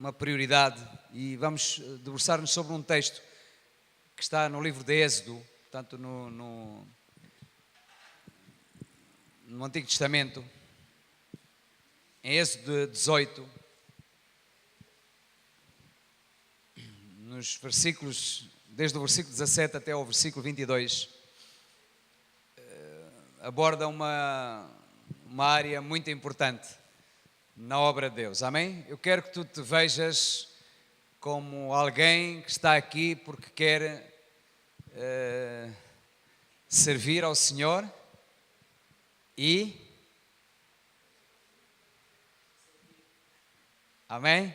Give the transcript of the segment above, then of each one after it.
uma prioridade e vamos debruçar-nos sobre um texto que está no livro de Êxodo, portanto no Antigo Testamento, em Êxodo 18, nos versículos, desde o versículo 17 até o versículo 22, aborda uma área muito importante na obra de Deus, amém? Eu quero que tu te vejas como alguém que está aqui porque quer servir ao Senhor e... Amém?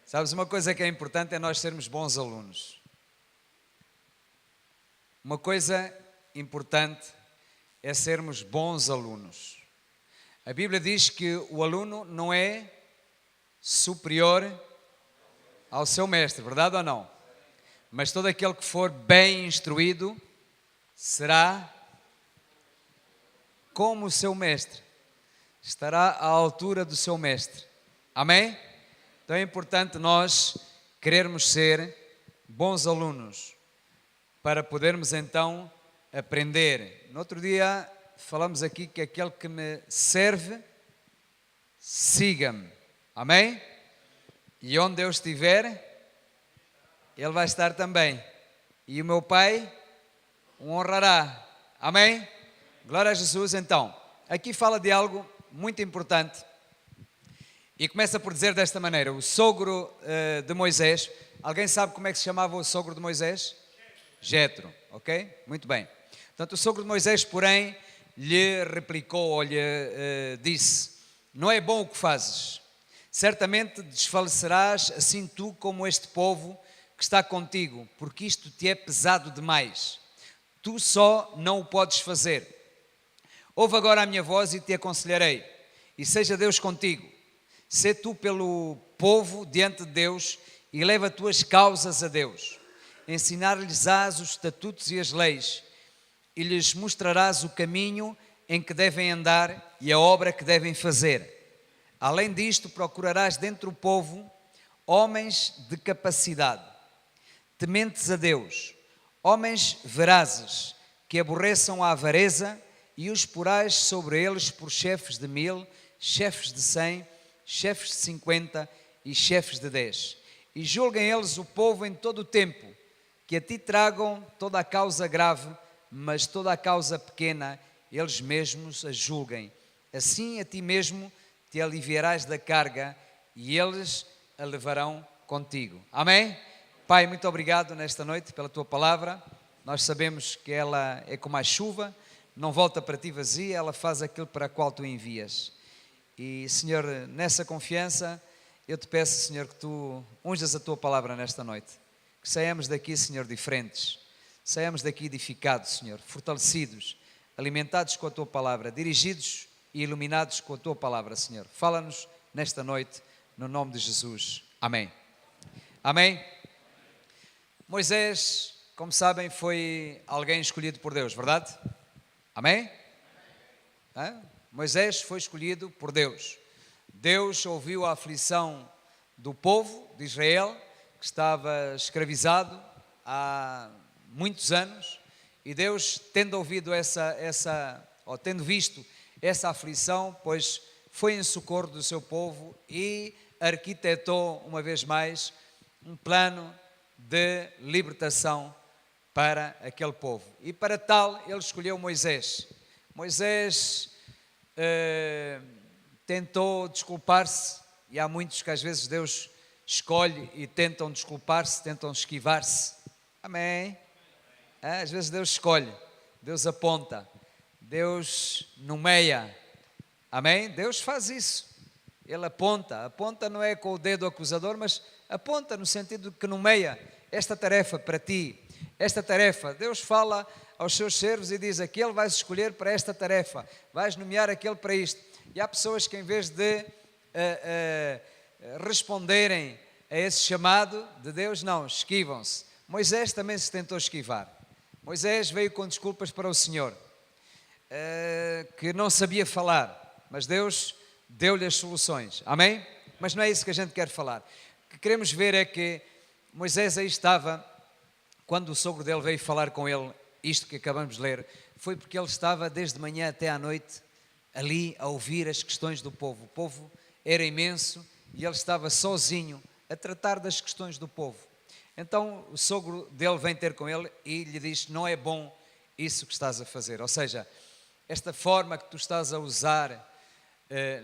Sabes, uma coisa que é importante é nós sermos bons alunos. Uma coisa importante é sermos bons alunos. A Bíblia diz que o aluno não é superior ao seu mestre, verdade ou não? Mas todo aquele que for bem instruído será como o seu mestre, estará à altura do seu mestre. Amém? Então é importante nós querermos ser bons alunos para podermos então aprender. No outro dia falamos aqui que aquele que me serve, siga-me. Amém? E onde eu estiver, ele vai estar também. E o meu Pai o honrará. Amém? Glória a Jesus. Então, aqui fala de algo muito importante. E começa por dizer desta maneira, o sogro de Moisés, alguém sabe como é que se chamava o sogro de Moisés? Jétro, ok? Muito bem. Portanto, o sogro de Moisés, porém, lhe replicou ou lhe disse, não é bom o que fazes, certamente desfalecerás assim tu como este povo que está contigo, porque isto te é pesado demais, tu só não o podes fazer. Ouve agora a minha voz e te aconselharei, e seja Deus contigo. Sê tu pelo povo diante de Deus e leva as tuas causas a Deus. Ensinar-lhes-ás os estatutos e as leis e lhes mostrarás o caminho em que devem andar e a obra que devem fazer. Além disto, procurarás dentre o povo homens de capacidade, tementes a Deus, homens verazes, que aborreçam a avareza e os porás sobre eles por chefes de 1000, chefes de 100, chefes de 50 e chefes de 10. E julguem eles o povo em todo o tempo, que a ti tragam toda a causa grave, mas toda a causa pequena, eles mesmos a julguem. Assim a ti mesmo te aliviarás da carga e eles a levarão contigo. Amém? Pai, muito obrigado nesta noite pela tua palavra. Nós sabemos que ela é como a chuva, não volta para ti vazia, ela faz aquilo para o qual tu envias. E, Senhor, nessa confiança, eu te peço, Senhor, que tu unjas a tua palavra nesta noite. Que saiamos daqui, Senhor, diferentes. Saiamos daqui edificados, Senhor, fortalecidos, alimentados com a tua palavra, dirigidos e iluminados com a tua palavra, Senhor. Fala-nos nesta noite, no nome de Jesus. Amém. Amém. Moisés, como sabem, foi alguém escolhido por Deus, verdade? Amém? Moisés foi escolhido por Deus. Deus ouviu a aflição do povo de Israel, que estava escravizado há muitos anos, e Deus, tendo ouvido tendo visto essa aflição, pois foi em socorro do seu povo e arquitetou uma vez mais um plano de libertação para aquele povo. E para tal, ele escolheu Moisés. Moisés tentou desculpar-se, e há muitos que às vezes Deus escolhe e tentam desculpar-se, tentam esquivar-se. Amém? Às vezes Deus escolhe, Deus aponta, Deus nomeia. Amém? Deus faz isso. Ele aponta não é com o dedo acusador, mas aponta no sentido de que nomeia esta tarefa para ti. Esta tarefa, Deus fala aos seus servos e diz, aquele vais escolher para esta tarefa, vais nomear aquele para isto. E há pessoas que em vez de responderem a esse chamado de Deus, não, esquivam-se. Moisés também se tentou esquivar. Moisés veio com desculpas para o Senhor, que não sabia falar, mas Deus deu-lhe as soluções. Amém? Mas não é isso que a gente quer falar. que queremos ver é que Moisés aí estava, quando o sogro dele veio falar com ele, isto que acabamos de ler, foi porque ele estava desde manhã até à noite ali a ouvir as questões do povo. O povo era imenso e ele estava sozinho a tratar das questões do povo. Então o sogro dele vem ter com ele e lhe diz: não é bom isso que estás a fazer, ou seja, esta forma que tu estás a usar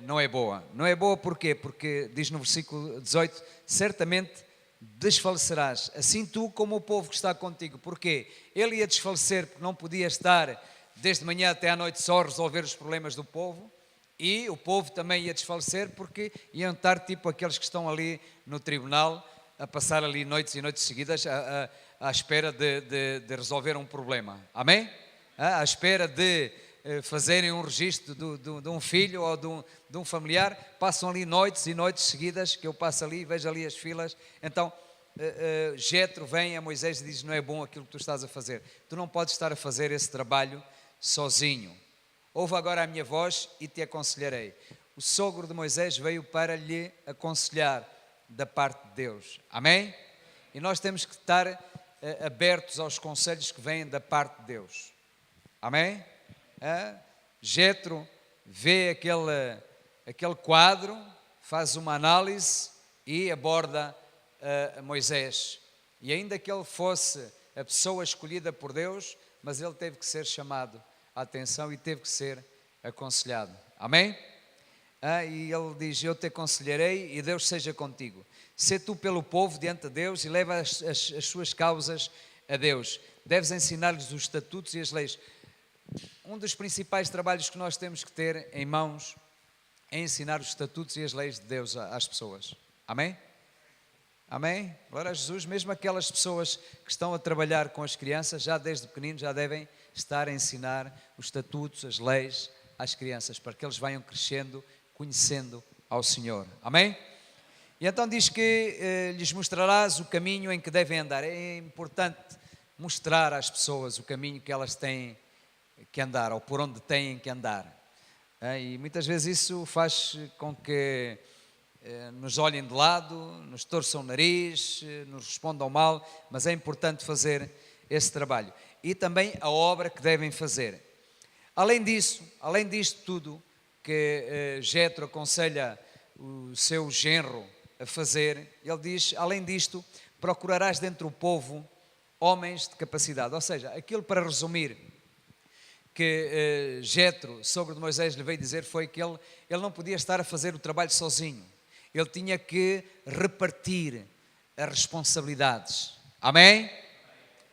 não é boa. Não é boa porquê? Porque diz no versículo 18: certamente desfalecerás, assim tu como o povo que está contigo. Porquê? Ele ia desfalecer porque não podia estar desde manhã até à noite só a resolver os problemas do povo, e o povo também ia desfalecer porque iam estar tipo aqueles que estão ali no tribunal a passar ali noites e noites seguidas à espera de resolver um problema. Amém? À espera de fazerem um registro de um filho ou de um familiar, passam ali noites e noites seguidas, que eu passo ali, vejo ali as filas. Então Jetro vem a Moisés e diz: não é bom aquilo que tu estás a fazer, tu não podes estar a fazer esse trabalho sozinho, ouve agora a minha voz e te aconselharei. O sogro de Moisés veio para lhe aconselhar da parte de Deus, amém? E nós temos que estar abertos aos conselhos que vêm da parte de Deus, amém? Jetro vê aquele quadro, faz uma análise e aborda Moisés. E ainda que ele fosse a pessoa escolhida por Deus, mas ele teve que ser chamado à atenção e teve que ser aconselhado. Amém? E ele diz: eu te aconselharei e Deus seja contigo. Sê tu pelo povo diante de Deus e leva as suas causas a Deus. Deves ensinar-lhes os estatutos e as leis. Um dos principais trabalhos que nós temos que ter em mãos é ensinar os estatutos e as leis de Deus às pessoas. Amém? Amém? Glória a Jesus. Mesmo aquelas pessoas que estão a trabalhar com as crianças, já desde pequeninos, já devem estar a ensinar os estatutos, as leis às crianças, para que eles venham crescendo, conhecendo ao Senhor. Amém? E então diz que lhes mostrarás o caminho em que devem andar. É importante mostrar às pessoas o caminho que elas têm que andar, ou por onde têm que andar. E muitas vezes isso faz com que nos olhem de lado, nos torçam o nariz, nos respondam mal, mas é importante fazer esse trabalho. E também a obra que devem fazer. Além disso, além disto tudo que Jetro aconselha o seu genro a fazer, ele diz: além disto, procurarás dentro do povo homens de capacidade. Ou seja, aquilo, para resumir, que Jetro, sogro de Moisés, lhe veio dizer foi que ele não podia estar a fazer o trabalho sozinho. Ele tinha que repartir as responsabilidades. Amém?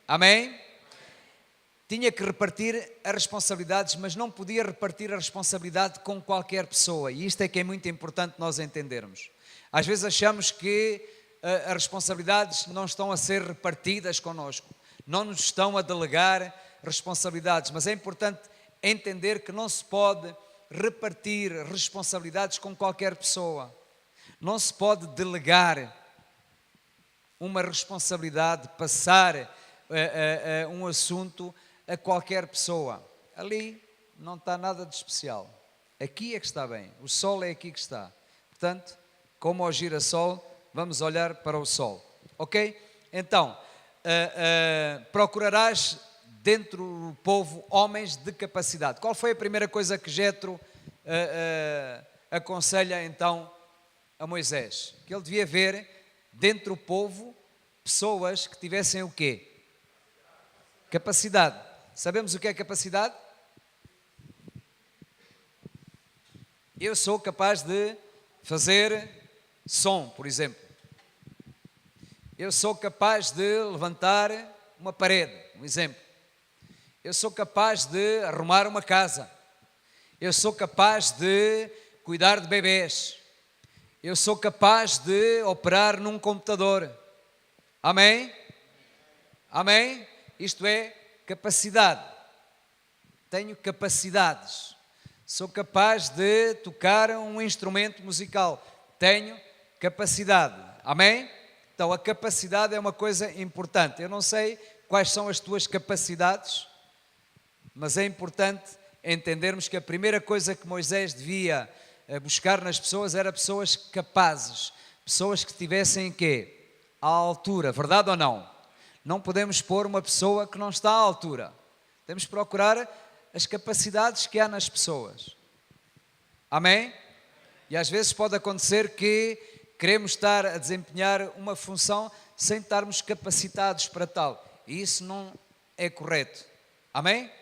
Amém? Tinha que repartir as responsabilidades, mas não podia repartir a responsabilidade com qualquer pessoa. E isto é que é muito importante nós entendermos. Às vezes achamos que as responsabilidades não estão a ser repartidas connosco, não nos estão a delegar responsabilidades, mas é importante entender que não se pode repartir responsabilidades com qualquer pessoa. Não se pode delegar uma responsabilidade, passar um assunto a qualquer pessoa. Ali não está nada de especial. Aqui é que está bem. O sol é aqui que está. Portanto, como ao girassol, vamos olhar para o sol. Ok? Então, procurarás dentro do povo homens de capacidade. Qual foi a primeira coisa que Jetro aconselha então a Moisés? Que ele devia ver dentro do povo pessoas que tivessem o quê? Capacidade. Sabemos o que é capacidade? Eu sou capaz de fazer som, por exemplo. Eu sou capaz de levantar uma parede, um exemplo. Eu sou capaz de arrumar uma casa. Eu sou capaz de cuidar de bebês. Eu sou capaz de operar num computador. Amém? Amém? Isto é capacidade. Tenho capacidades. Sou capaz de tocar um instrumento musical. Tenho capacidade. Amém? Então a capacidade é uma coisa importante. Eu não sei quais são as tuas capacidades, mas é importante entendermos que a primeira coisa que Moisés devia buscar nas pessoas era pessoas capazes, pessoas que estivessem quê? À altura, verdade ou não? Não podemos pôr uma pessoa que não está à altura. Temos que procurar as capacidades que há nas pessoas. Amém? E às vezes pode acontecer que queremos estar a desempenhar uma função sem estarmos capacitados para tal. E isso não é correto. Amém?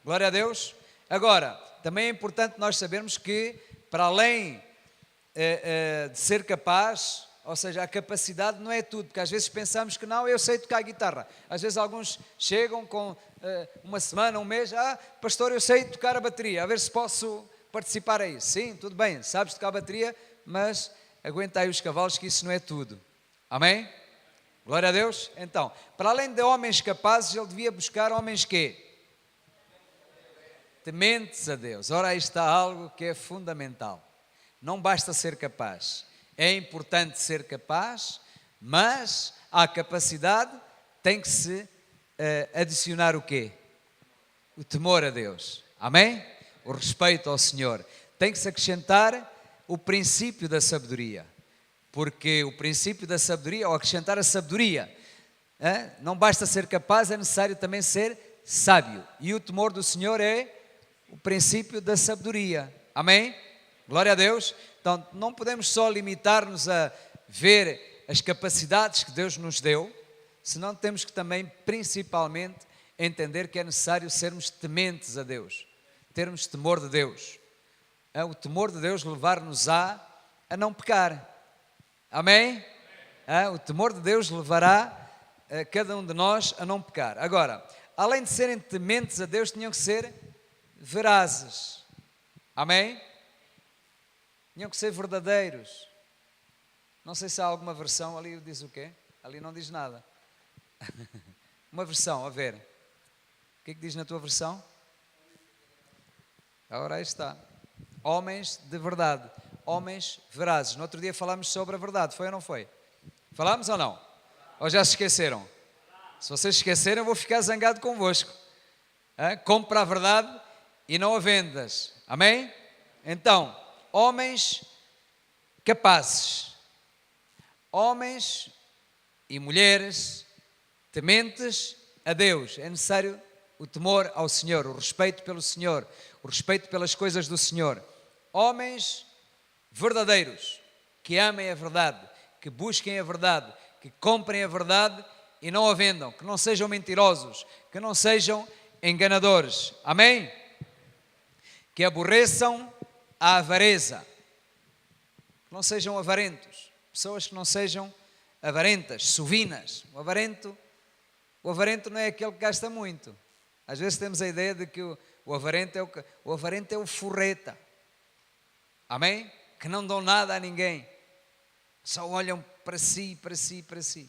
Glória a Deus. Agora, também é importante nós sabermos que, para além de ser capaz, ou seja, a capacidade não é tudo, porque às vezes pensamos que não, eu sei tocar guitarra. Às vezes alguns chegam com uma semana, um mês, pastor, eu sei tocar a bateria, a ver se posso participar aí. Sim, tudo bem, sabes tocar a bateria, mas aguenta aí os cavalos que isso não é tudo. Amém? Glória a Deus. Então, para além de homens capazes, ele devia buscar homens quê? Tementes a Deus. Ora, aí está algo que é fundamental. Não basta ser capaz. É importante ser capaz, mas à capacidade tem que se adicionar o quê? O temor a Deus. Amém? O respeito ao Senhor. Tem que se acrescentar o princípio da sabedoria. Porque o princípio da sabedoria, ao acrescentar a sabedoria, não basta ser capaz, é necessário também ser sábio. E o temor do Senhor é o princípio da sabedoria. Amém? Glória a Deus. Então, não podemos só limitar-nos a ver as capacidades que Deus nos deu, senão temos que também, principalmente, entender que é necessário sermos tementes a Deus, termos temor de Deus. O temor de Deus levar-nos a não pecar. Amém? O temor de Deus levará cada um de nós a não pecar. Agora, além de serem tementes a Deus, tinham que ser verazes. Amém? Tinham que ser verdadeiros. Não sei se há alguma versão, ali diz o quê? Ali não diz nada. Uma versão, a ver. O que é que diz na tua versão? Agora aí está. Homens de verdade. Homens verazes. No outro dia falámos sobre a verdade, foi ou não foi? Falámos ou não? Ou já se esqueceram? Se vocês se esqueceram, eu vou ficar zangado convosco. Compra a verdade e não a vendas. Amém? Então, homens capazes. Homens e mulheres tementes a Deus. É necessário o temor ao Senhor, o respeito pelo Senhor, o respeito pelas coisas do Senhor. Homens verdadeiros, que amem a verdade, que busquem a verdade, que comprem a verdade e não a vendam, que não sejam mentirosos, que não sejam enganadores. Amém? Que aborreçam a avareza, que não sejam avarentos, pessoas que não sejam avarentas, sovinas. O avarento não é aquele que gasta muito. Às vezes temos a ideia de que o avarento é o forreta. Amém? Que não dão nada a ninguém, só olham para si, para si, para si.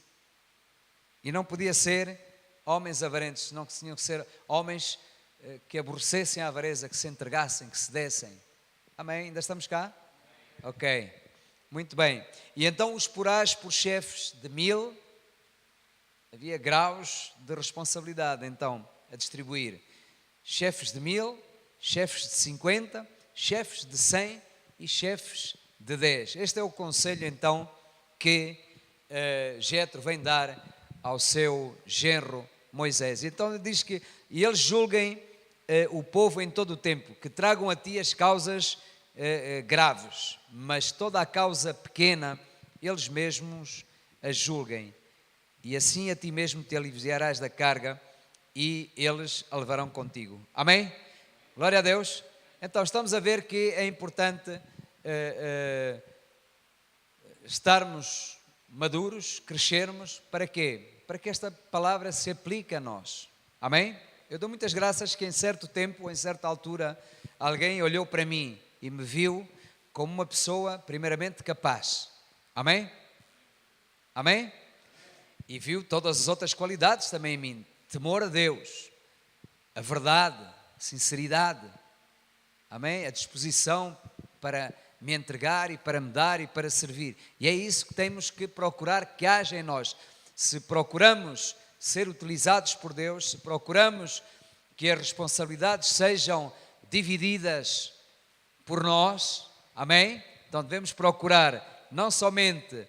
E não podia ser homens avarentos, senão que tinham que ser homens que aborrecessem a avareza, que se entregassem, que se dessem. Amém? Ainda estamos cá? Ok, muito bem. E então os porás por chefes de 1000, havia graus de responsabilidade então a distribuir. Chefes de 1000, chefes de 50, chefes de 100 e chefes de 10. Este é o conselho então que Jetro vem dar ao seu genro Moisés. Então ele diz que e eles julguem o povo em todo o tempo, que tragam a ti as causas graves, mas toda a causa pequena eles mesmos a julguem, e assim a ti mesmo te aliviarás da carga e eles a levarão contigo. Amém? Glória a Deus. Então estamos a ver que é importante estarmos maduros, crescermos, para quê? Para que esta palavra se aplique a nós. Amém? Eu dou muitas graças que em certo tempo, em certa altura, alguém olhou para mim e me viu como uma pessoa primeiramente capaz. Amém? Amém? E viu todas as outras qualidades também em mim. Temor a Deus, a verdade, a sinceridade. Amém? A disposição para me entregar e para me dar e para servir. E é isso que temos que procurar que haja em nós. Se procuramos ser utilizados por Deus, se procuramos que as responsabilidades sejam divididas por nós, amém? Então devemos procurar não somente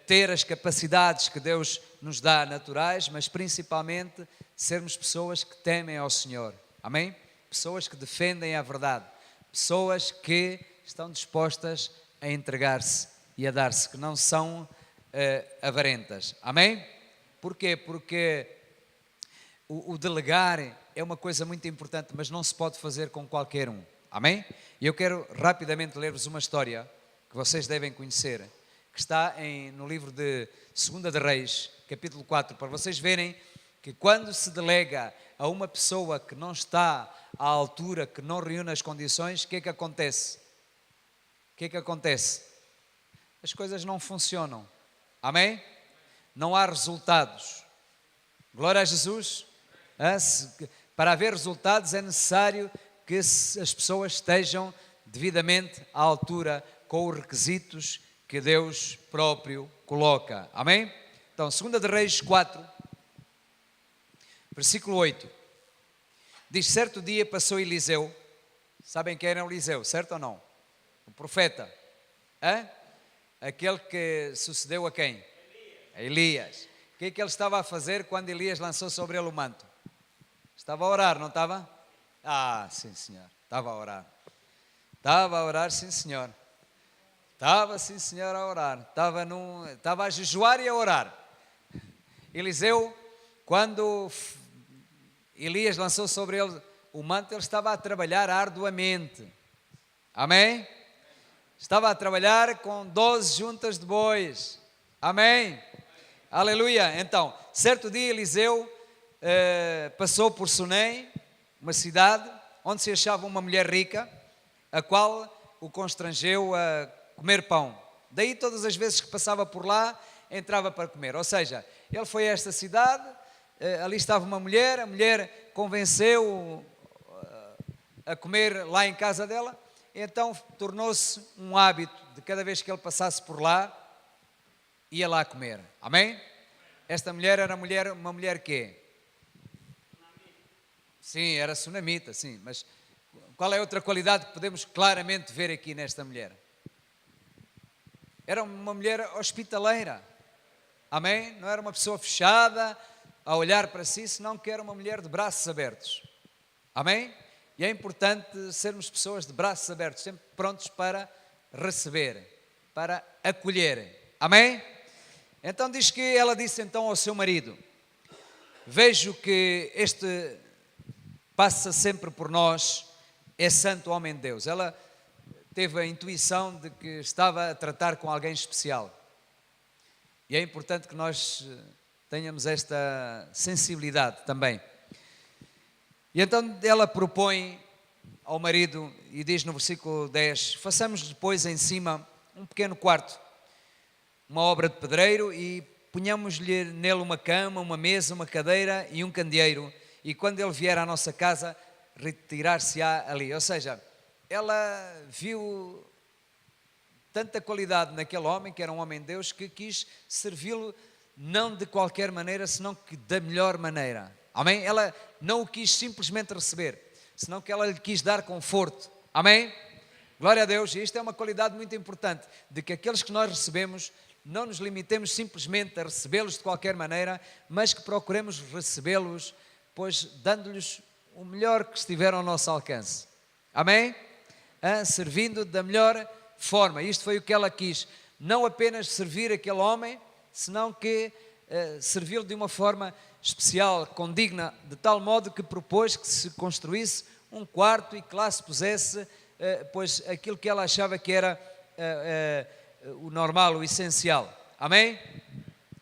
ter as capacidades que Deus nos dá naturais, mas principalmente sermos pessoas que temem ao Senhor. Amém? Pessoas que defendem a verdade. Pessoas que estão dispostas a entregar-se e a dar-se, que não são avarentas. Amém? Porquê? Porque o delegar é uma coisa muito importante, mas não se pode fazer com qualquer um. Amém? E eu quero rapidamente ler-vos uma história que vocês devem conhecer, que está no livro de 2 de Reis, capítulo 4, para vocês verem que quando se delega a uma pessoa que não está à altura, que não reúne as condições, o que é que acontece? O que é que acontece? As coisas não funcionam. Amém? Não há resultados. Glória a Jesus. Para haver resultados é necessário que as pessoas estejam devidamente à altura com os requisitos que Deus próprio coloca. Amém? Então, 2 de Reis 4, versículo 8. Diz, certo dia passou Eliseu. Sabem quem era Eliseu, certo ou não? O profeta. Aquele que sucedeu a quem? A Elias. O que é que ele estava a fazer quando Elias lançou sobre ele o manto? Estava a orar, não estava? Sim, senhor. Estava a orar. Estava a orar, sim, senhor. Estava, sim, senhor, a orar. Estava a jejuar e a orar. Eliseu, quando Elias lançou sobre ele o manto, ele estava a trabalhar arduamente. Amém? Estava a trabalhar com 12 juntas de bois. Amém? Aleluia. Então, certo dia Eliseu passou por Sunem, uma cidade onde se achava uma mulher rica, a qual o constrangeu a comer pão. Daí todas as vezes que passava por lá, entrava para comer. Ou seja, ele foi a esta cidade, ali estava uma mulher, a mulher convenceu a comer lá em casa dela, então tornou-se um hábito de cada vez que ele passasse por lá, ia lá comer. Amém? Esta mulher era uma mulher quê? Sim, era sunamita, sim, mas qual é a outra qualidade que podemos claramente ver aqui nesta mulher? Era uma mulher hospitaleira. Amém? Não era uma pessoa fechada a olhar para si, senão que era uma mulher de braços abertos. Amém? E é importante sermos pessoas de braços abertos, sempre prontos para receber, para acolher. Amém? Então diz que ela disse então ao seu marido: vejo que este passa sempre por nós, é santo homem de Deus. Ela teve a intuição de que estava a tratar com alguém especial. E é importante que nós tenhamos esta sensibilidade também. E então ela propõe ao marido, e diz no versículo 10, façamos depois em cima um pequeno quarto, uma obra de pedreiro, e ponhamos-lhe nele uma cama, uma mesa, uma cadeira e um candeeiro, e quando ele vier à nossa casa, retirar-se-á ali. Ou seja, ela viu tanta qualidade naquele homem, que era um homem de Deus, que quis servi-lo não de qualquer maneira, senão que da melhor maneira. Amém? Ela não o quis simplesmente receber, senão que ela lhe quis dar conforto. Amém? Glória a Deus. E isto é uma qualidade muito importante, de que aqueles que nós recebemos, não nos limitemos simplesmente a recebê-los de qualquer maneira, mas que procuremos recebê-los, pois dando-lhes o melhor que estiver ao nosso alcance. Amém? Servindo da melhor forma. Isto foi o que ela quis. Não apenas servir aquele homem, senão que servi-lo de uma forma especial, condigna, de tal modo que propôs que se construísse um quarto e que lá se pusesse pois aquilo que ela achava que era o normal, o essencial. Amém?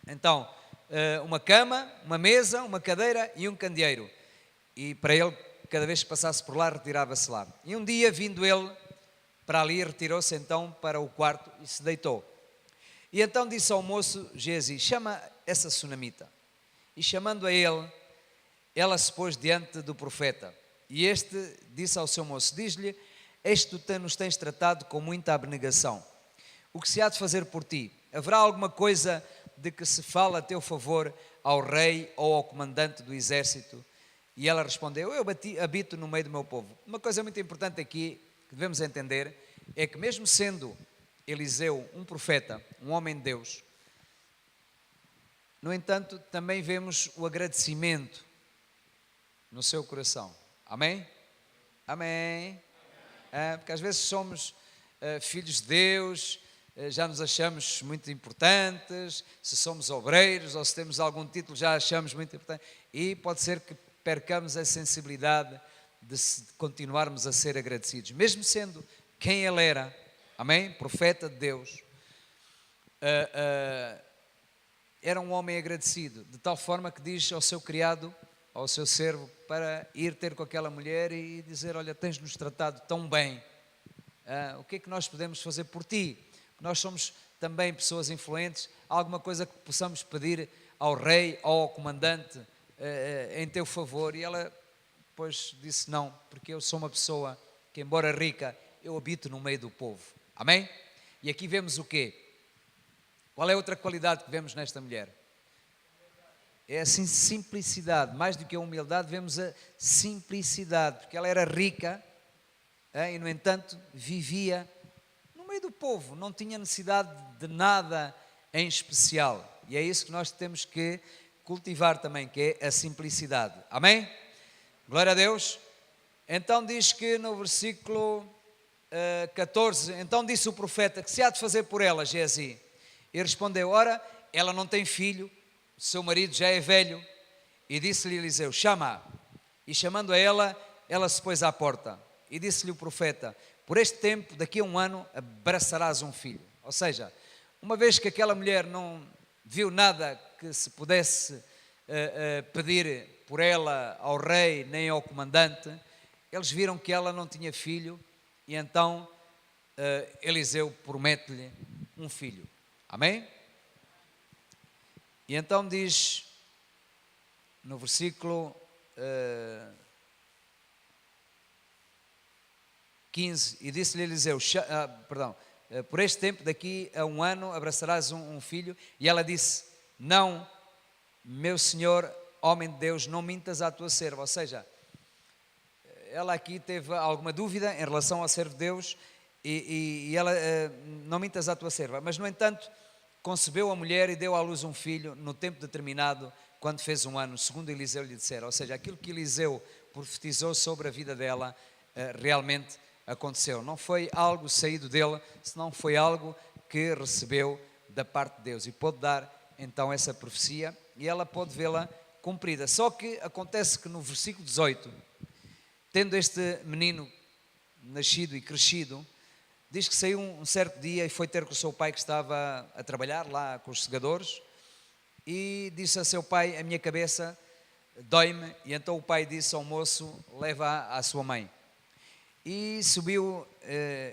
Então, uma cama, uma mesa, uma cadeira e um candeeiro. E para ele, cada vez que passasse por lá, retirava-se lá. E um dia, vindo ele para ali, retirou-se então para o quarto e se deitou. E então disse ao moço Gési: chama essa sunamita. E chamando a ele, ela se pôs diante do profeta. E este disse ao seu moço: diz-lhe, eis que tu nos tens tratado com muita abnegação. O que se há de fazer por ti? Haverá alguma coisa de que se fala a teu favor ao rei ou ao comandante do exército? E ela respondeu: eu habito no meio do meu povo. Uma coisa muito importante aqui que devemos entender é que, mesmo sendo Eliseu, um profeta, um homem de Deus. No entanto, também vemos o agradecimento no seu coração. Amém? Amém. Porque às vezes somos filhos de Deus, já nos achamos muito importantes, se somos obreiros ou se temos algum título já achamos muito importante, e pode ser que percamos a sensibilidade de continuarmos a ser agradecidos, mesmo sendo quem ele era, amém? Profeta de Deus, era um homem agradecido, de tal forma que diz ao seu criado, ao seu servo, para ir ter com aquela mulher e dizer: olha, tens-nos tratado tão bem, o que é que nós podemos fazer por ti? Nós somos também pessoas influentes, há alguma coisa que possamos pedir ao rei ou ao comandante em teu favor? E ela depois disse: não, porque eu sou uma pessoa que, embora rica, eu habito no meio do povo. Amém? E aqui vemos o quê? Qual é a outra qualidade que vemos nesta mulher? É a simplicidade. Mais do que a humildade, vemos a simplicidade, porque ela era rica e, no entanto, vivia no meio do povo, não tinha necessidade de nada em especial. E é isso que nós temos que cultivar também, que é a simplicidade. Amém? Glória a Deus. Então diz que no versículo 14, então disse o profeta: que se há de fazer por ela, Geazi? E respondeu: ora, ela não tem filho, seu marido já é velho. E disse-lhe Eliseu: chama-a. E chamando a ela, ela se pôs à porta. E disse-lhe o profeta: por este tempo, daqui a um ano, abraçarás um filho. Ou seja, uma vez que aquela mulher não viu nada que se pudesse pedir por ela ao rei nem ao comandante, eles viram que ela não tinha filho, e então Eliseu promete-lhe um filho. Amém? E então diz no versículo 15, e disse-lhe Eliseu, por este tempo, daqui a um ano, abraçarás um filho. E ela disse: não, meu senhor, homem de Deus, não mintas à tua serva. Ou seja, ela aqui teve alguma dúvida em relação ao servo de Deus, e ela, não mintas à tua serva. Mas, no entanto, concebeu a mulher e deu à luz um filho no tempo determinado, quando fez um ano, segundo Eliseu lhe dissera. Ou seja, aquilo que Eliseu profetizou sobre a vida dela, realmente aconteceu. Não foi algo saído dele, senão foi algo que recebeu da parte de Deus, e pôde dar então essa profecia, e ela pôde vê-la cumprida. Só que acontece que no versículo 18, tendo este menino nascido e crescido, diz que saiu um certo dia e foi ter com o seu pai, que estava a trabalhar lá com os segadores, e disse a seu pai: a minha cabeça dói-me. E então o pai disse ao moço: leva-a à sua mãe. E subiu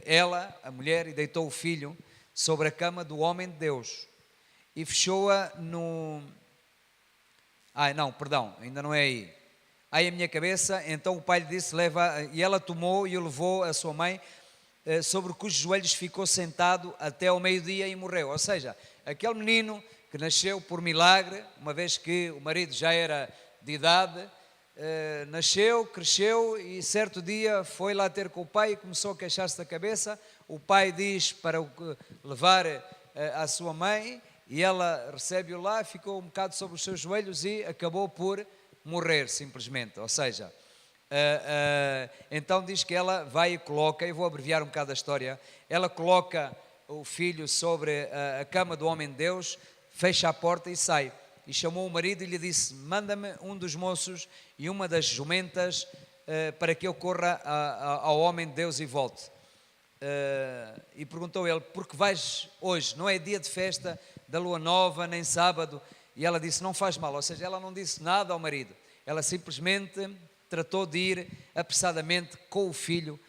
ela, a mulher, e deitou o filho sobre a cama do homem de Deus, e fechou-a no... ainda não é aí. Ai, a minha cabeça. Então o pai lhe disse: leva. E ela tomou e o levou à sua mãe, sobre cujos joelhos ficou sentado até ao meio-dia, e morreu. Ou seja, aquele menino que nasceu por milagre, uma vez que o marido já era de idade, nasceu, cresceu, e certo dia foi lá ter com o pai e começou a queixar-se da cabeça. O pai diz para o levar à sua mãe, e ela recebe-o lá, ficou um bocado sobre os seus joelhos e acabou por morrer simplesmente. Ou seja, então diz que ela vai e coloca, eu vou abreviar um bocado a história, ela coloca o filho sobre a cama do homem de Deus, fecha a porta e sai. E chamou o marido e lhe disse: manda-me um dos moços e uma das jumentas, para que eu corra ao homem de Deus e volte. E perguntou ele: porque vais hoje? Não é dia de festa da lua nova, nem sábado. E ela disse: não faz mal. Ou seja, ela não disse nada ao marido, ela simplesmente tratou de ir apressadamente com o filho,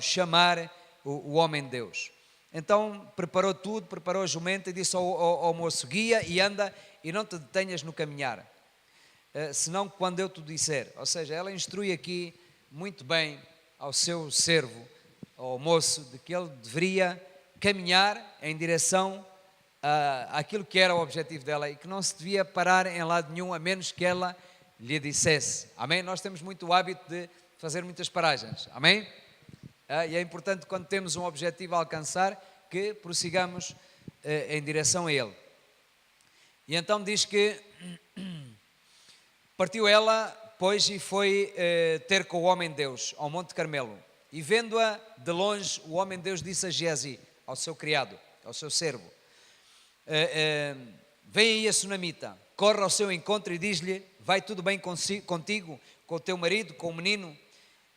chamar o homem de Deus. Então preparou tudo, preparou a jumenta e disse ao moço: guia e anda, e não te detenhas no caminhar, senão quando eu te disser. Ou seja, ela instrui aqui muito bem ao seu servo, ao moço, de que ele deveria caminhar em direção àquilo que era o objetivo dela, e que não se devia parar em lado nenhum, a menos que ela lhe dissesse. Amém? Nós temos muito o hábito de fazer muitas paragens. Amém? E é importante, quando temos um objetivo a alcançar, que prossigamos em direção a ele. E então diz que partiu ela, pois, e foi ter com o homem de Deus ao Monte Carmelo. E vendo-a de longe, o homem de Deus disse a Geazi, ao seu criado, ao seu servo: vem aí a sunamita, corre ao seu encontro e diz-lhe: vai tudo bem contigo, com o teu marido, com o menino?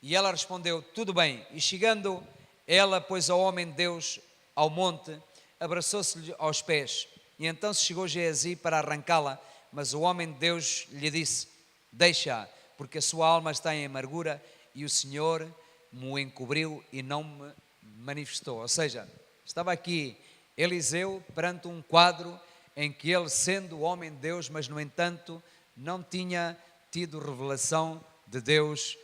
E ela respondeu: tudo bem. E chegando ela, pois, ao homem de Deus ao monte, abraçou-se-lhe aos pés. E então se chegou Geazi para arrancá-la, mas o homem de Deus lhe disse: deixa-a, porque a sua alma está em amargura e o Senhor me encobriu e não me manifestou. Ou seja, estava aqui Eliseu perante um quadro em que ele, sendo homem de Deus, mas no entanto não tinha tido revelação de Deus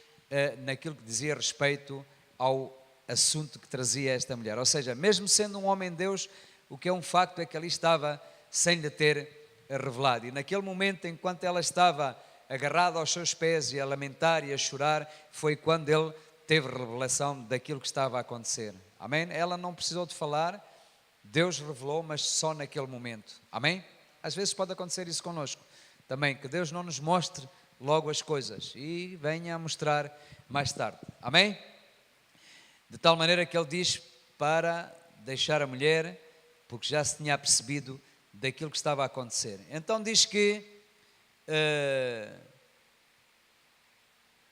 naquilo que dizia respeito ao assunto que trazia esta mulher. Ou seja, mesmo sendo um homem de Deus, o que é um facto é que ali estava sem lhe ter revelado. E naquele momento, enquanto ela estava agarrada aos seus pés e a lamentar e a chorar, foi quando ele teve revelação daquilo que estava a acontecer. Amém? Ela não precisou de falar, Deus revelou, mas só naquele momento. Amém? Às vezes pode acontecer isso connosco também, que Deus não nos mostre logo as coisas e venha a mostrar mais tarde. Amém? De tal maneira que ele diz para deixar a mulher, porque já se tinha percebido daquilo que estava a acontecer. Então diz que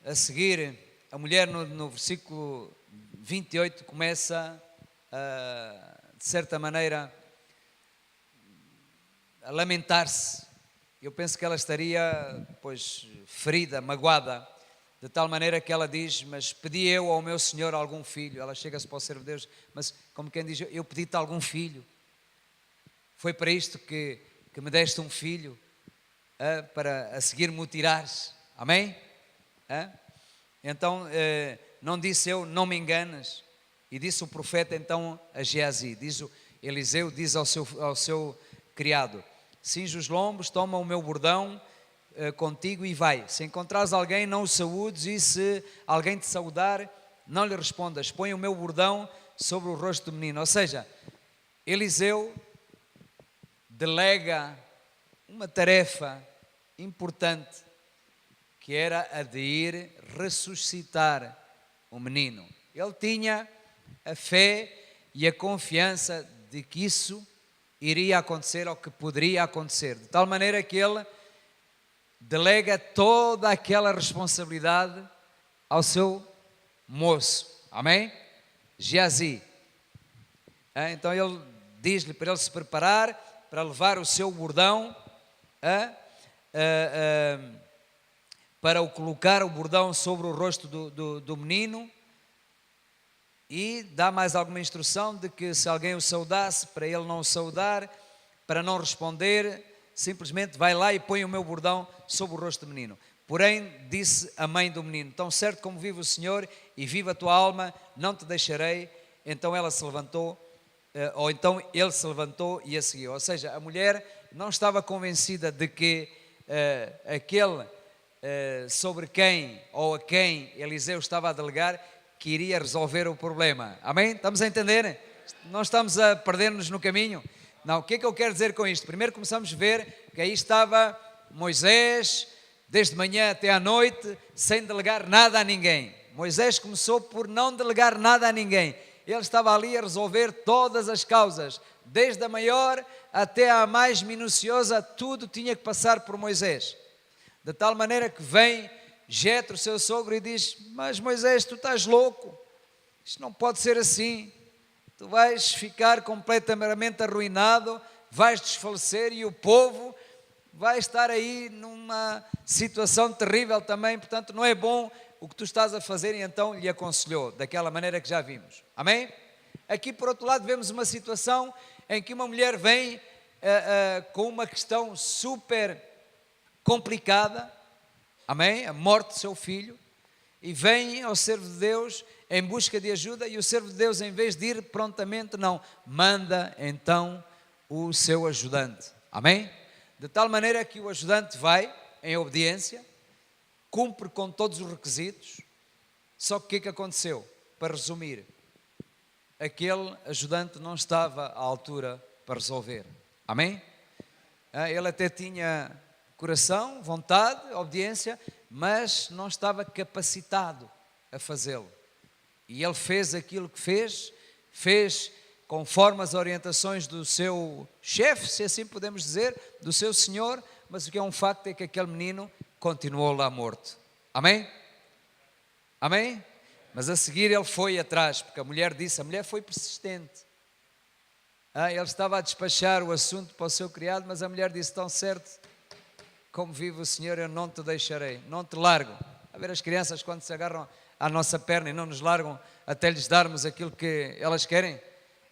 a seguir, a mulher no versículo 28 começa de certa maneira a lamentar-se. Eu penso que ela estaria, pois, ferida, magoada, de tal maneira que ela diz: mas pedi eu ao meu Senhor algum filho. Ela chega-se para o servo de Deus, mas como quem diz: eu pedi-te algum filho, foi para isto que me deste um filho, para a seguir me o tirares. Amém? Então não disse eu: não me enganas. E disse o profeta então a Geazi, diz o Eliseu, diz ao seu criado: cinge os lombos, toma o meu bordão contigo e vai. Se encontrares alguém, não o saúdes, e se alguém te saudar, não lhe respondas. Põe o meu bordão sobre o rosto do menino. Ou seja, Eliseu delega uma tarefa importante, que era a de ir ressuscitar o menino. Ele tinha a fé e a confiança de que isso iria acontecer, ou que poderia acontecer, de tal maneira que ele delega toda aquela responsabilidade ao seu moço. Amém? Geazi. Então ele diz-lhe para ele se preparar, para levar o seu bordão, para o colocar o bordão sobre o rosto do menino, e dá mais alguma instrução de que se alguém o saudasse, para ele não o saudar, para não responder, simplesmente vai lá e põe o meu bordão sobre o rosto do menino. Porém, disse a mãe do menino: tão certo como vive o Senhor e vive a tua alma, não te deixarei. Então ela se levantou, ou então ele se levantou e a seguiu. Ou seja, a mulher não estava convencida de que aquele sobre quem ou a quem Eliseu estava a delegar, que iria resolver o problema. Amém? Estamos a entender? Não estamos a perder-nos no caminho? Não, o que é que eu quero dizer com isto? Primeiro começamos a ver que aí estava Moisés, desde manhã até à noite, sem delegar nada a ninguém. Moisés começou por não delegar nada a ninguém. Ele estava ali a resolver todas as causas, desde a maior até à mais minuciosa, tudo tinha que passar por Moisés. De tal maneira que vem Jetro, seu sogro, e diz: mas Moisés, tu estás louco, isto não pode ser assim, tu vais ficar completamente arruinado, vais desfalecer e o povo vai estar aí numa situação terrível também, portanto não é bom o que tu estás a fazer. E então lhe aconselhou, daquela maneira que já vimos. Amém? Aqui por outro lado vemos uma situação em que uma mulher vem com uma questão super complicada. Amém? A morte do seu filho, e vem ao servo de Deus em busca de ajuda, e o servo de Deus, em vez de ir prontamente, não, manda então o seu ajudante. Amém? De tal maneira que o ajudante vai em obediência, cumpre com todos os requisitos. Só que o que é que aconteceu? para resumir, aquele ajudante não estava à altura para resolver. Amém? Ele até tinha coração, vontade, obediência, mas não estava capacitado a fazê-lo. E ele fez aquilo que fez conforme as orientações do seu chefe, se assim podemos dizer, do seu senhor, mas o que é um facto é que aquele menino continuou lá morto. Amém? Amém? Mas a seguir ele foi atrás, porque a mulher foi persistente. Ele estava a despachar o assunto para o seu criado, mas a mulher disse: tão certo como vive o Senhor, eu não te deixarei, não te largo. A ver as crianças quando se agarram à nossa perna e não nos largam até lhes darmos aquilo que elas querem.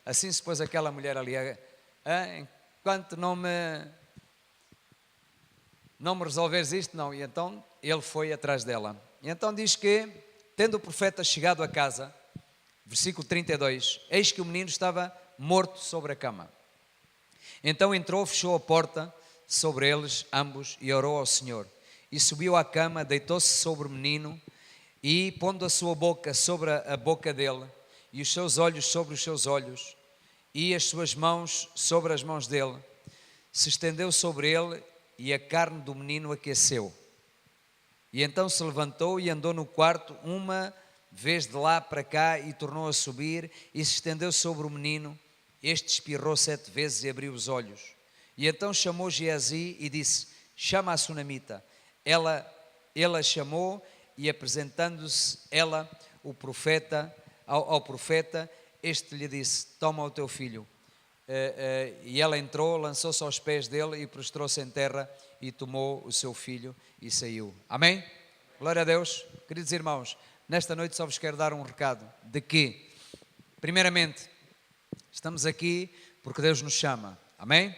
Assim se pôs aquela mulher ali, enquanto não me resolveres isto, não. E então ele foi atrás dela. E então diz que, tendo o profeta chegado a casa, versículo 32, eis que o menino estava morto sobre a cama. Então entrou, fechou a porta sobre eles ambos e orou ao Senhor. E subiu à cama, deitou-se sobre o menino e, pondo a sua boca sobre a boca dele e os seus olhos sobre os seus olhos e as suas mãos sobre as mãos dele, se estendeu sobre ele e a carne do menino aqueceu. E então se levantou e andou no quarto uma vez de lá para cá e tornou a subir e se estendeu sobre o menino. Este espirrou 7 vezes e abriu os olhos. E então chamou Geazi e disse: chama a sunamita. Ela chamou e, apresentando-se ela ao profeta, este lhe disse: toma o teu filho. E ela entrou, lançou-se aos pés dele e prostrou-se em terra e tomou o seu filho e saiu. Amém? Glória a Deus. Queridos irmãos, nesta noite só vos quero dar um recado de que, primeiramente, estamos aqui porque Deus nos chama. Amém?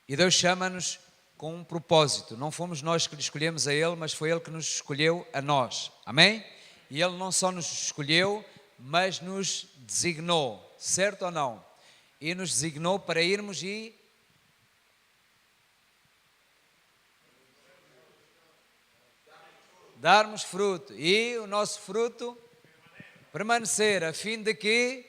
E Deus chama-nos com um propósito. Não fomos nós que lhe escolhemos a Ele, mas foi Ele que nos escolheu a nós. Amém? E Ele não só nos escolheu, mas nos designou. Certo ou não? E nos designou para irmos e darmos fruto. E o nosso fruto permanecer, a fim de que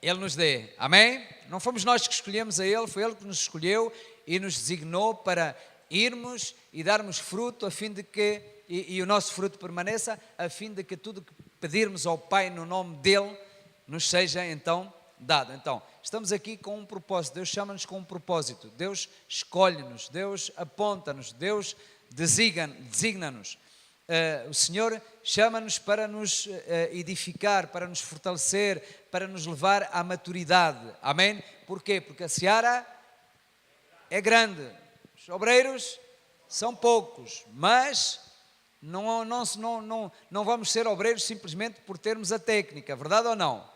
Ele nos dê. Amém? Não fomos nós que escolhemos a Ele, foi Ele que nos escolheu e nos designou para irmos e darmos fruto, a fim de que, e o nosso fruto permaneça, a fim de que tudo que pedirmos ao Pai no nome dEle, nos seja então dado. Então, estamos aqui com um propósito. Deus chama-nos com um propósito. Deus escolhe-nos, Deus aponta-nos, Deus designa-nos. O Senhor chama-nos para nos edificar, para nos fortalecer, para nos levar à maturidade. Amém? Porquê? Porque a seara é grande, os obreiros são poucos, mas não vamos ser obreiros simplesmente por termos a técnica, verdade ou não?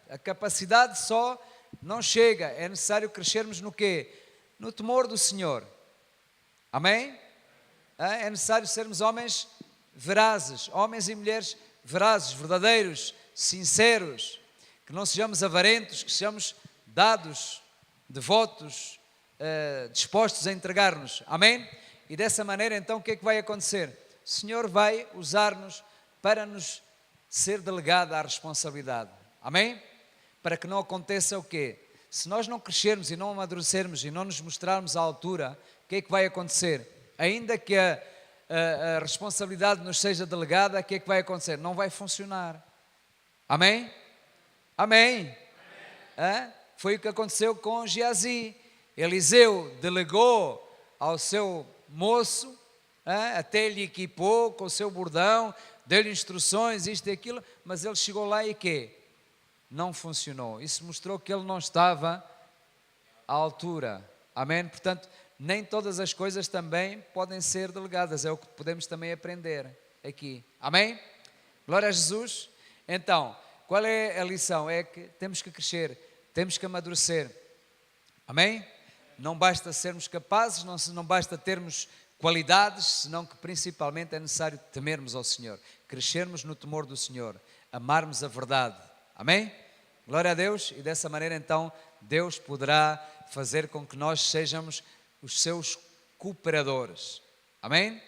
A capacidade só não chega, é necessário crescermos no quê? No temor do Senhor. Amém? É necessário sermos homens verazes, homens e mulheres verazes, verdadeiros, sinceros, que não sejamos avarentos, que sejamos dados, devotos, dispostos a entregar-nos. Amém? E dessa maneira então o que é que vai acontecer? O Senhor vai usar-nos para nos ser delegado à responsabilidade. Amém? Para que não aconteça o quê? Se nós não crescermos e não amadurecermos e não nos mostrarmos à altura, o que é que vai acontecer? Ainda que a responsabilidade nos seja delegada, o que é que vai acontecer? Não vai funcionar. Amém? Amém. Foi o que aconteceu com Geazi. Eliseu delegou ao seu moço, até lhe equipou com o seu bordão, deu-lhe instruções, isto e aquilo, mas ele chegou lá e quê? Não funcionou. Isso mostrou que ele não estava à altura. Amém? Portanto, nem todas as coisas também podem ser delegadas. É o que podemos também aprender aqui. Amém? Glória a Jesus. Então, qual é a lição? É que temos que crescer, temos que amadurecer. Amém? Não basta sermos capazes, não basta termos qualidades, senão que principalmente é necessário temermos ao Senhor, crescermos no temor do Senhor, amarmos a verdade. Amém? Glória a Deus. E dessa maneira então Deus poderá fazer com que nós sejamos os seus cooperadores. Amém?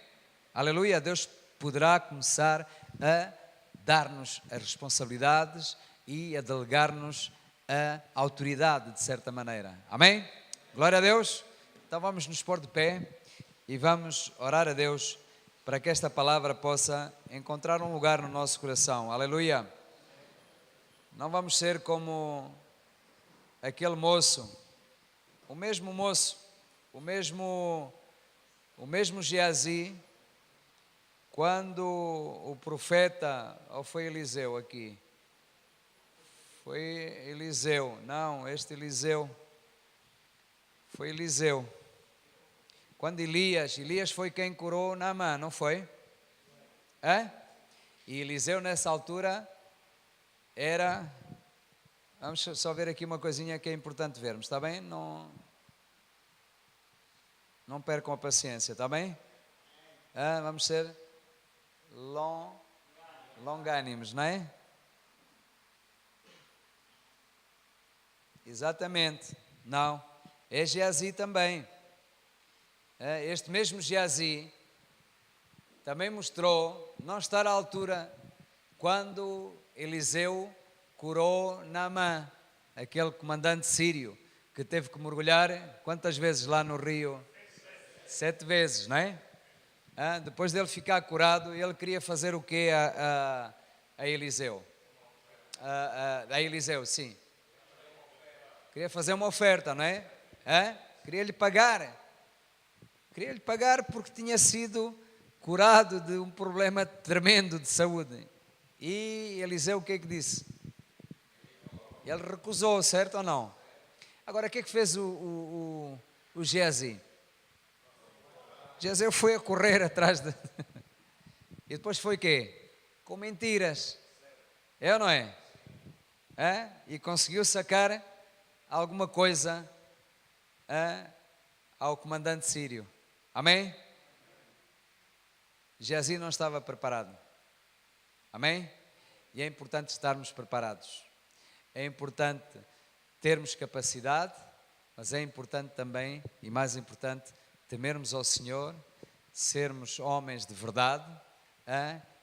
Aleluia, Deus poderá começar a dar-nos as responsabilidades e a delegar-nos a autoridade, de certa maneira. Amém? Glória a Deus. Então vamos nos pôr de pé e vamos orar a Deus para que esta palavra possa encontrar um lugar no nosso coração. Aleluia. Não vamos ser como aquele moço, o mesmo moço, o mesmo Geazi, quando o profeta, ou foi Eliseu aqui? Foi Eliseu, não, este Eliseu, foi Eliseu. Quando Elias foi quem curou Naamã, não foi? E Eliseu nessa altura era, vamos só ver aqui uma coisinha que é importante vermos, está bem? Não percam a paciência, está bem? Vamos ser longânimos, não é? Exatamente, não, é Geazi também. Este mesmo Geazi também mostrou não estar à altura quando Eliseu curou Naamã, aquele comandante sírio que teve que mergulhar quantas vezes lá no rio? 7 vezes, não é? Depois dele ficar curado, ele queria fazer o quê a Eliseu? A Eliseu, sim. Queria fazer uma oferta, não é? Queria-lhe pagar. Queria-lhe pagar porque tinha sido curado de um problema tremendo de saúde. E Eliseu o que é que disse? Ele recusou, certo ou não? Agora, o que é que fez o Geazi? Geazi foi a correr atrás de... E depois foi o quê? Com mentiras. É ou não é? E conseguiu sacar alguma coisa ao comandante sírio. Amém? Geazi não estava preparado. Amém? E é importante estarmos preparados. É importante termos capacidade, mas é importante também, e mais importante, temermos ao Senhor, sermos homens de verdade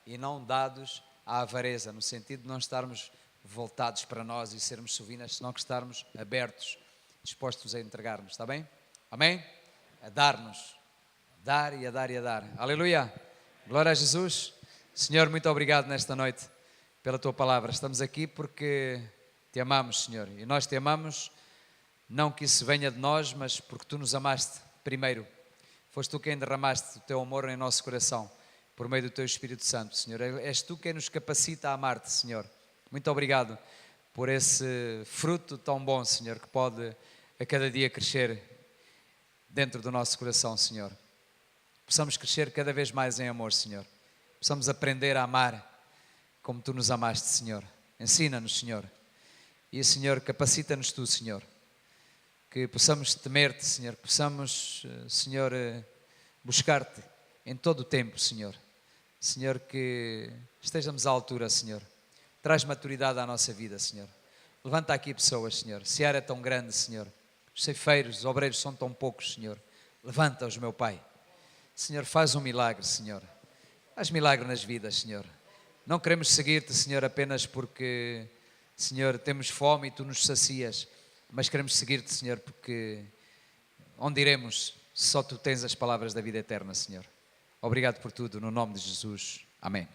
e não dados à avareza, no sentido de não estarmos voltados para nós e sermos sovinas, senão que estarmos abertos, dispostos a entregar-nos, está bem? Amém? A dar-nos, dar e a dar e a dar. Aleluia! Glória a Jesus. Senhor, muito obrigado nesta noite pela Tua palavra. Estamos aqui porque Te amamos, Senhor, e nós Te amamos, não que isso venha de nós, mas porque Tu nos amaste primeiro. Foste Tu quem derramaste o Teu amor em nosso coração, por meio do Teu Espírito Santo, Senhor. És Tu quem nos capacita a amar-Te, Senhor. Muito obrigado por esse fruto tão bom, Senhor, que pode a cada dia crescer dentro do nosso coração, Senhor. Possamos crescer cada vez mais em amor, Senhor. Possamos aprender a amar como Tu nos amaste, Senhor. Ensina-nos, Senhor. E, Senhor, capacita-nos Tu, Senhor. Que possamos temer-Te, Senhor. Que possamos, Senhor, buscar-Te em todo o tempo, Senhor. Senhor, que estejamos à altura, Senhor. Traz maturidade à nossa vida, Senhor. Levanta aqui pessoas, Senhor. Seara é tão grande, Senhor. Os ceifeiros, os obreiros são tão poucos, Senhor. Levanta-os, meu Pai. Senhor, faz um milagre, Senhor. Faz milagre nas vidas, Senhor. Não queremos seguir-Te, Senhor, apenas porque, Senhor, temos fome e Tu nos sacias. Mas queremos seguir-Te, Senhor, porque onde iremos, só Tu tens as palavras da vida eterna, Senhor. Obrigado por tudo, no nome de Jesus. Amém.